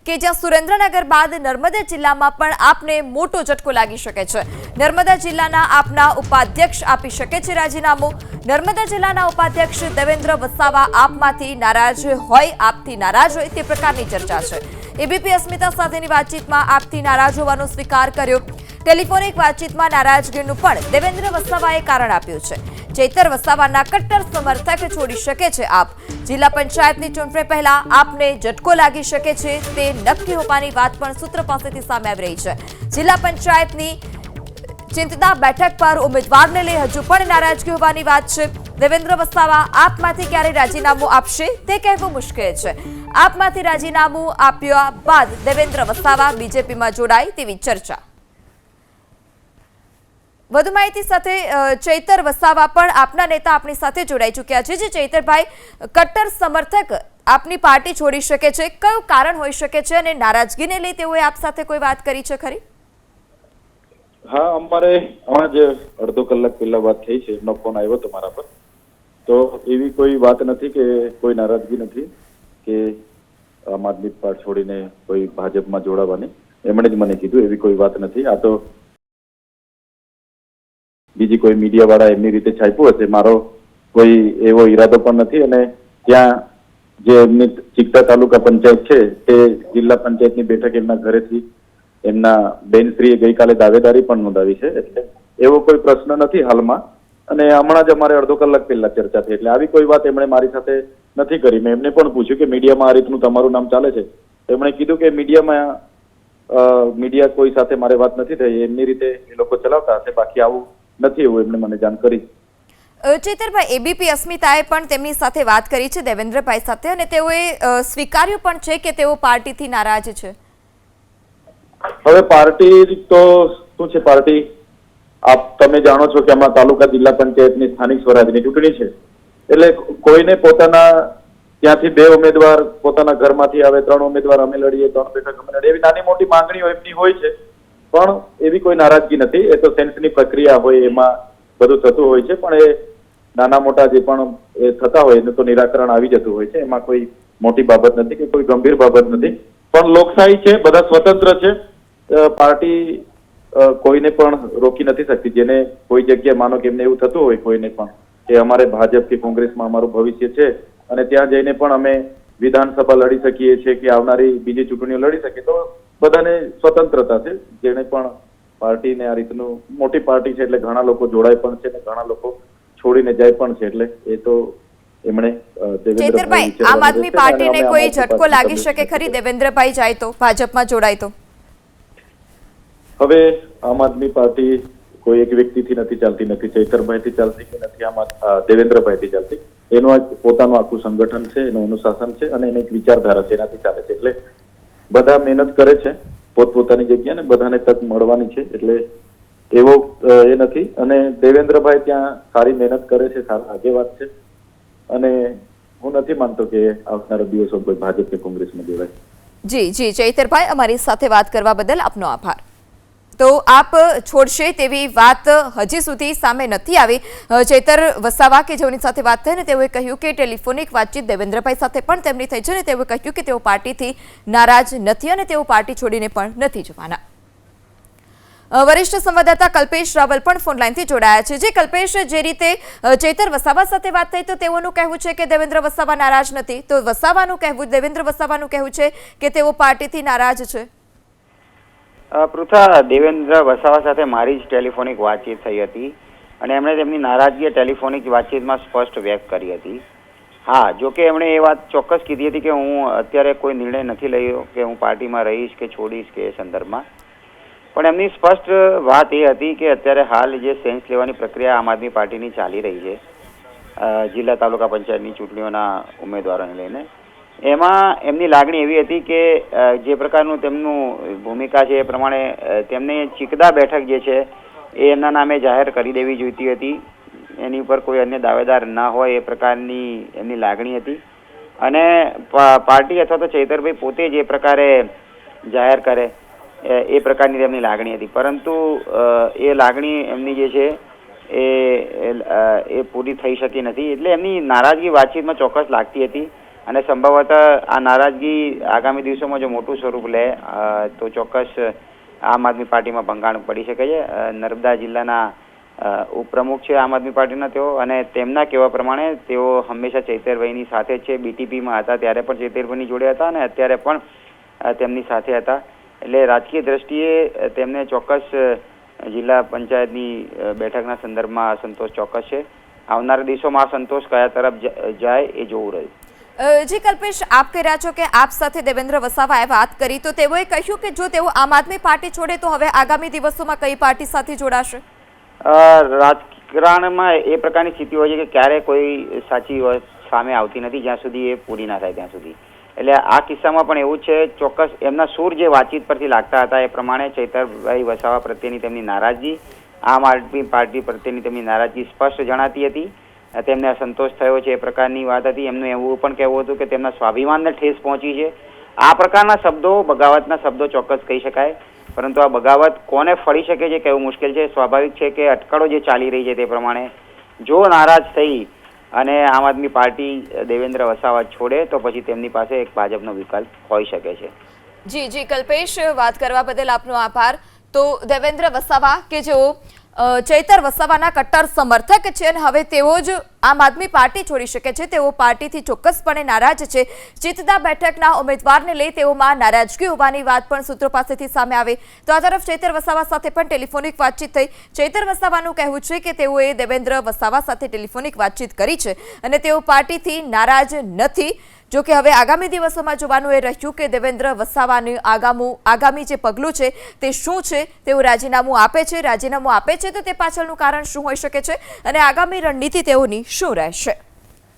કે જ્યાં સુરેન્દ્રનગર બાદ નર્મદા જિલ્લામાં પણ આપને મોટો ઝટકો લાગી શકે છે। નર્મદા જિલ્લાના આપના ઉપાધ્યક્ષ આપી શકે છે રાજીનામું। નર્મદા જિલ્લાના ઉપાધ્યક્ષ દેવેન્દ્ર વસાવા આપમાંથી નારાજ હોય, આપથી નારાજ હોય તે પ્રકારની ચર્ચા છે। એબીપી અસ્મિતા સાથેની વાતચીતમાં આપથી નારાજ હોવાનો સ્વીકાર કર્યો। ટેલિફોનિક વાતચીતમાં નારાજગીનું પણ દેવેન્દ્ર વસાવાએ કારણ આપ્યું છે। ચૈતર વસાવાના કટ્ટર સમર્થક છોડી શકે છે આપ। જિલ્લા પંચાયતની ચૂંટણી પહેલા આપને ઝટકો લાગી શકે છે તે નક્કી હોવાની વાત પણ સૂત્ર પાસેથી સામે આવી રહી છે। જિલ્લા પંચાયતની ચિંતના બેઠક પર ઉમેદવારને લઈ હજુ પણ નારાજગી હોવાની વાત છે। દેવેન્દ્ર વસાવા આપમાંથી ક્યારે રાજીનામું આપશે તે કહેવું મુશ્કેલ છે। આપમાંથી રાજીનામું આપ્યા બાદ દેવેન્દ્ર વસાવા બીજેપીમાં જોડાય તેવી ચર્ચા। વધુ માહિતી સાથે ચૈતર વસાવા પણ આપના નેતા આપણી સાથે જોડાઈ ચૂક્યા છે। જે ચૈતરભાઈ, કટ્ટર સમર્થક આપની પાર્ટી છોડી શકે છે, કયું કારણ હોઈ શકે છે અને નારાજગીને લઈ તેઓએ આપ સાથે કોઈ વાત કરી છે ખરી? હા, અમારે હમણાં જ અડધો કલાક પહેલા વાત થઈ છે, એમનો ફોન આવ્યો હતો મારા પર। તો એવી કોઈ વાત નથી કે કોઈ નારાજગી નથી કે આમ આદમી પાર્ટી છોડીને કોઈ ભાજપમાં જોડાવાની। એમણે જ મને કીધું, એવી કોઈ વાત નથી। આ તો બીજી કોઈ મીડિયા વાળા એમની રીતે છાપ્યું હશે, મારો કોઈ એવો ઈરાદો પણ નથી। અને ત્યાં જે એમની ચિકતા તાલુકા પંચાયત છે તે જિલ્લા પંચાયતની બેઠક એમના ઘરેથી એમના બેનશ્રીએ ગઈકાલે દાવેદારી પણ નોંધાવી છે, એટલે એવો કોઈ પ્રશ્ન નથી હાલમાં। અને હમણાં જ અમારે અડધો કલાક પહેલા ચર્ચા થઈ, એટલે આવી કોઈ વાત એમણે મારી સાથે નથી કરી। મેં એમને પણ પૂછ્યું કે મીડિયામાં આ રીતનું તમારું નામ ચાલે છે, એમણે કીધું કે મીડિયા કોઈ સાથે મારે વાત નથી થઈ, એમની રીતે એ લોકો ચલાવતા હશે, બાકી આવું નથી એવું એમને મને જાણ કરી। ચૈતરભાઈ, એબીપી અસ્મિતાએ પણ તેમની સાથે વાત કરી છે દેવેન્દ્રભાઈ સાથે, અને તેઓએ સ્વીકાર્યું પણ છે કે તેઓ પાર્ટીથી નારાજ છે। હવે પાર્ટી તો શું છે, પાર્ટી તમે જાણો છો કે આમાં તાલુકા જિલ્લા પંચાયતની સ્થાનિક સ્વરાજની ચૂંટણી છે, એટલે કોઈને પોતાના ત્યાંથી 2 ઉમેદવાર પોતાના ઘરમાંથી આવે, 3 ઉમેદવાર અમે લડીએ, 3 બેઠક અમે લડીએ, એવી નાની મોટી માંગણીઓ એમની હોય છે, પણ એવી કોઈ નારાજગી નથી। એ તો સેન્સની પ્રક્રિયા હોય, એમાં બધું થતું હોય છે, પણ એ નાના મોટા જે પણ એ થતા હોય એનું તો નિરાકરણ આવી જતું હોય છે। એમાં કોઈ મોટી બાબત નથી કે કોઈ ગંભીર બાબત નથી, પણ લોકશાહી છે, બધા સ્વતંત્ર છે। પાર્ટી કોઈને પણ રોકી નથી શકતી। જેને કોઈ જગ્યાએ માનો કે એમને એવું થતું હોય કોઈને પણ કે અમારે ભાજપ કે કોંગ્રેસમાં અમારું ભવિષ્ય છે અને ત્યાં જઈને પણ અમે વિધાનસભા લડી શકીએ છીએ કે આવનારી બીજી ચૂંટણીઓ લડી શકીએ, તો બધાને સ્વતંત્રતા છે। જેને પણ પાર્ટીને આ રીતનું મોટી પાર્ટી છે એટલે ઘણા લોકો જોડાય પણ છે અને ઘણા લોકો છોડીને જાય પણ છે, એટલે એ તો એમણે ચૈતરભાઈ, આમ આદમી પાર્ટીને કોઈ ઝટકો લાગી શકે ખરી દેવેન્દ્રભાઈ જાય તો, ભાજપમાં જોડાય તો? હવે આમ આદમી પાર્ટી કોઈ એક વ્યક્તિથી નથી ચાલતી, નથી ચૈતરભાઈથી ચાલતી કે નથી દેવેન્દ્રભાઈથી ચાલતી। એનું પોતાનું આખું સંગઠન છે, એનું અનુશાસન છે અને એની એક વિચારધારા છે, એનાથી ચાલે છે। એટલે બધા મહેનત કરે છે પોતપોતાની જગ્યાએ ને બધાને તક મળવાની છે, એટલે એવો એ નથી। અને દેવેન્દ્રભાઈ ત્યાં સારી મહેનત કરે છે, સારા આગેવાન છે, અને હું નથી માનતો કે આવનારા દિવસો કોઈ ભાજપ કે કોંગ્રેસમાં જોડાય। જી ચૈતરભાઈ, અમારી સાથે વાત કરવા બદલ આપનો આભાર। તો આપ છોડશે તેવી વાત હજી સુધી સામે નથી આવી। ચૈતર વસાવા કે જેઓની સાથે વાત થઈ ને તેઓએ કહ્યું કે ટેલિફોનિક વાતચીત દેવેન્દ્રભાઈ સાથે પણ તેમની થઈ છે, ને તેઓએ કહ્યું કે તેઓ પાર્ટીથી નારાજ નથી અને તેઓ પાર્ટી છોડીને પણ નથી જવાના। વરિષ્ઠ સંવાદદાતા કલ્પેશ રાવલ પણ ફોનલાઈનથી જોડાયા છે। જે કલ્પેશ, જે રીતે ચૈતર વસાવા સાથે વાત થઈ તો તેઓનું કહેવું છે કે દેવેન્દ્ર વસાવા નારાજ નથી, તો દેવેન્દ્ર વસાવાનું કહેવું છે કે તેઓ પાર્ટીથી નારાજ છે। પૃથા, દેવેન્દ્ર વસાવા સાથે મારી જ ટેલિફોનિક વાતચીત થઈ હતી અને એમણે તેમની નારાજગી ટેલિફોનિક વાતચીતમાં સ્પષ્ટ વ્યક્ત કરી હતી। હા, જોકે એમણે એ વાત ચોક્કસ કીધી હતી કે હું અત્યારે કોઈ નિર્ણય નથી લઈ કે હું પાર્ટીમાં રહીશ કે છોડીશ કે એ સંદર્ભમાં, પણ એમની સ્પષ્ટ વાત એ હતી કે અત્યારે હાલ જે સેન્સ લેવાની પ્રક્રિયા આમ આદમી પાર્ટીની ચાલી રહી છે જિલ્લા તાલુકા પંચાયતની ચૂંટણીઓના ઉમેદવારોને લઈને, એમાં એમની લાગણી એવી હતી કે જે પ્રકારનું તેમનું ભૂમિકા છે એ પ્રમાણે તેમને ચિકદા બેઠક જે છે એ એમના નામે જાહેર કરી દેવી જોઈતી હતી, એની ઉપર કોઈ અન્ય દાવેદાર ના હોય એ પ્રકારની એમની લાગણી હતી। અને પાર્ટી અથવા તો ચૈતરભાઈ પોતે જે પ્રકારે જાહેર કરે એ પ્રકારની તેમની લાગણી હતી, પરંતુ એ લાગણી એમની જે છે એ પૂરી થઈ શકી નથી। એટલે એમની નારાજગી વાતચીતમાં ચોક્કસ લાગતી હતી અને સંભવતઃ આ નારાજગી આગામી દિવસોમાં જો મોટું સ્વરૂપ લે તો ચોક્કસ આમ આદમી પાર્ટીમાં ભંગાણ પડી શકે છે. નર્મદા જિલ્લાના ઉપપ્રમુખ છે આમ આદમી પાર્ટીના તેઓ, અને તેમના કહેવા પ્રમાણે તેઓ હંમેશા ચૈતરભાઈની સાથે છે. બીટીપીમાં હતા ત્યારે પણ ચૈતરભાઈની જોડે હતા અને અત્યારે પણ તેમની સાથે હતા. એટલે રાજકીય દ્રષ્ટિએ તેમને ચોક્કસ જિલ્લા પંચાયતની બેઠકના સંદર્ભમાં અસંતોષ ચોક્કસ છે. આવનારા દિવસોમાં આ સંતોષ કયા તરફ જાય એ જોવું રહ્યું. જી કલ્પેશ, આપ કહી રહ્યા છો કે આપ સાથે દેવેન્દ્ર વસાવાએ વાત કરી તો તેઓએ કહ્યું કે જો તેઓ આમ આદમી પાર્ટી છોડે તો હવે આગામી દિવસોમાં કઈ પાર્ટી સાથે જોડાશે? રાજકારણમાં એ પ્રકારની સ્થિતિ હોય છે કે ક્યારે કોઈ સાચી સામે આવતી નથી જ્યાં સુધી એ પૂરી ના થાય ત્યાં સુધી. એટલે આ કિસ્સામાં પણ એવું છે. ચોક્કસ એમના સૂર જે વાતચીત પરથી લાગતા હતા એ પ્રમાણે ચૈતરભાઈ વસાવા પ્રત્યેની તેમની નારાજગી, આમ આદમી પાર્ટી પ્રત્યેની તેમની નારાજગી સ્પષ્ટ જણાતી હતી. તેમને અસંતોષ થયો છે એ પ્રકારની વાત હતી. એમનું એવું પણ કહેવું હતું કે તેમના સ્વાભિમાનને ઠેસ પહોંચી છે. આ પ્રકારના શબ્દો બગાવતના શબ્દો ચોક્કસ કહી શકાય, પરંતુ આ બગાવત કોને ફળી શકે છે કહેવું મુશ્કેલ છે. સ્વાભાવિક છે કે અટકળો જે ચાલી રહી છે તે પ્રમાણે જો નારાજ થઈ અને આમ આદમી પાર્ટી દેવેન્દ્ર વસાવા છોડે તો પછી તેમની પાસે એક ભાજપનો વિકલ્પ હોઈ શકે છે. જી કલ્પેશ, વાત કરવા બદલ આપનો આભાર. તો દેવેન્દ્ર વસાવા કે જેઓ ચૈતર વસાવાના કટ્ટર સમર્થક છે અને હવે તેઓ જ આમ આદમી પાર્ટી છોડી શકે છે. તેઓ પાર્ટીથી ચોક્કસપણે નારાજ છે. ચિત્તા બેઠકના ઉમેદવારને લઈ તેઓમાં નારાજગી હોવાની વાત પણ સૂત્રો પાસેથી સામે આવે. તો આ તરફ ચૈતર વસાવા સાથે પણ ટેલિફોનિક વાતચીત થઈ. ચૈતર વસાવાનું કહેવું છે કે તેઓએ દેવેન્દ્ર વસાવા સાથે ટેલિફોનિક વાતચીત કરી છે અને તેઓ પાર્ટીથી નારાજ નથી. જો કે હવે આગામી દિવસોમાં જોવાનું એ રહ્યું કે દેવેન્દ્ર વસાવાનું આગામી જે પગલું છે તે શું છે. તેઓ રાજીનામું આપે છે તો તે પાછળનું કારણ શું હોઈ શકે છે અને આગામી રણનીતિ તેઓની શું રહેશે?